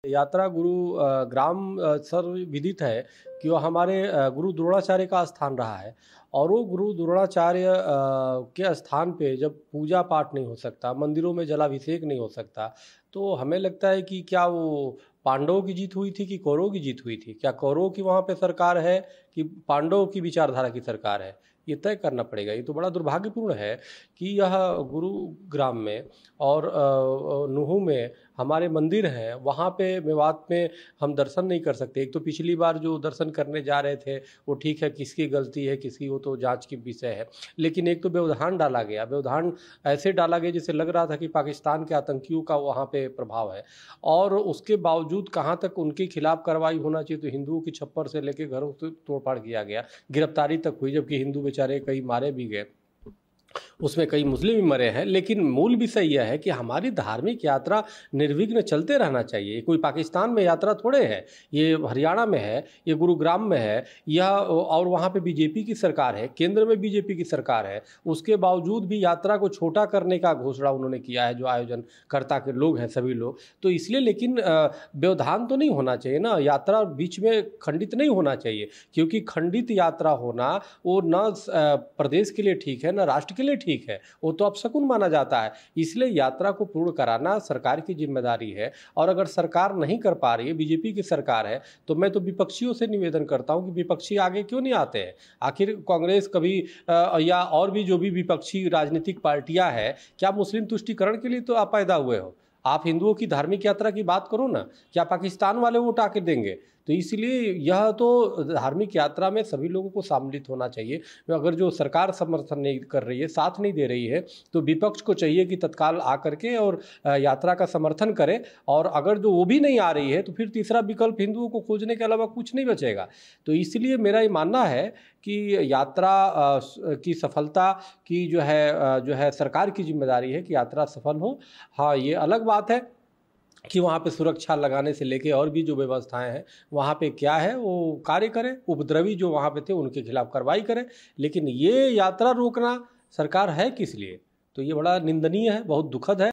यात्रा गुरु ग्राम सर्व विदित है कि वो हमारे गुरु द्रोणाचार्य का स्थान रहा है। और वो गुरु द्रोणाचार्य के स्थान पे जब पूजा पाठ नहीं हो सकता, मंदिरों में जलाभिषेक नहीं हो सकता, तो हमें लगता है कि क्या वो पांडवों की जीत हुई थी कि कौरवों की जीत हुई थी? क्या कौरवों की वहाँ पे सरकार है कि पांडवों की विचारधारा की सरकार है? ये तय करना पड़ेगा। ये तो बड़ा दुर्भाग्यपूर्ण है कि यह गुरुग्राम में और नुहू में हमारे मंदिर हैं, वहाँ पे मेवात में हम दर्शन नहीं कर सकते। एक तो पिछली बार जो दर्शन करने जा रहे थे वो ठीक है, किसकी गलती है किसकी, वो तो जांच की विषय है। लेकिन एक तो व्यवधान डाला गया, व्यवधान ऐसे डाला गया जैसे लग रहा था कि पाकिस्तान के आतंकियों का वहाँ पे प्रभाव है। और उसके बावजूद कहाँ तक उनके खिलाफ कार्रवाई होना चाहिए, तो हिंदुओं की छप्पर से लेकर घरों से तोड़फाड़ किया गया, गिरफ्तारी तक हुई, जबकि हिंदू बेचारे कई मारे भी गए, उसमें कई मुस्लिम भी मरे हैं। लेकिन मूल विषय यह है कि हमारी धार्मिक यात्रा निर्विघ्न चलते रहना चाहिए। कोई पाकिस्तान में यात्रा थोड़े है, ये हरियाणा में है, ये गुरुग्राम में है, यह और वहाँ पे बीजेपी की सरकार है, केंद्र में बीजेपी की सरकार है। उसके बावजूद भी यात्रा को छोटा करने का घोषणा उन्होंने किया है, जो आयोजनकर्ता के लोग हैं सभी लोग। तो इसलिए लेकिन व्यवधान तो नहीं होना चाहिए ना, यात्रा बीच में खंडित नहीं होना चाहिए, क्योंकि खंडित यात्रा होना वो न प्रदेश के लिए ठीक है, न राष्ट्र के लिए ठीक है, वो तो अपशकुन माना जाता है। इसलिए यात्रा को पूर्ण कराना सरकार की जिम्मेदारी है। और अगर सरकार नहीं कर पा रही है, बीजेपी की सरकार है, तो मैं तो विपक्षियों से निवेदन करता हूं कि विपक्षी आगे क्यों नहीं आते हैं। आखिर कांग्रेस कभी या और भी जो भी विपक्षी राजनीतिक पार्टियां हैं, क्या मुस्लिम तुष्टीकरण के लिए तो आप पैदा हुए हो? आप हिंदुओं की धार्मिक यात्रा की बात करो ना, क्या पाकिस्तान वाले वोट आके देंगे? तो इसलिए यह तो धार्मिक यात्रा में सभी लोगों को सम्मिलित होना चाहिए। अगर जो सरकार समर्थन नहीं कर रही है, साथ नहीं दे रही है, तो विपक्ष को चाहिए कि तत्काल आकर के और यात्रा का समर्थन करे। और अगर जो वो भी नहीं आ रही है, तो फिर तीसरा विकल्प हिंदुओं को खोजने के अलावा कुछ नहीं बचेगा। तो इसलिए मेरा ये मानना है कि यात्रा की सफलता की जो है सरकार की जिम्मेदारी है कि यात्रा सफल हो। हाँ, ये अलग बात है कि वहाँ पे सुरक्षा लगाने से लेके और भी जो व्यवस्थाएं हैं वहाँ पे क्या है वो कार्य करें, उपद्रवी जो वहाँ पे थे उनके खिलाफ कार्रवाई करें। लेकिन ये यात्रा रोकना सरकार है किस लिए? तो ये बड़ा निंदनीय है, बहुत दुखद है।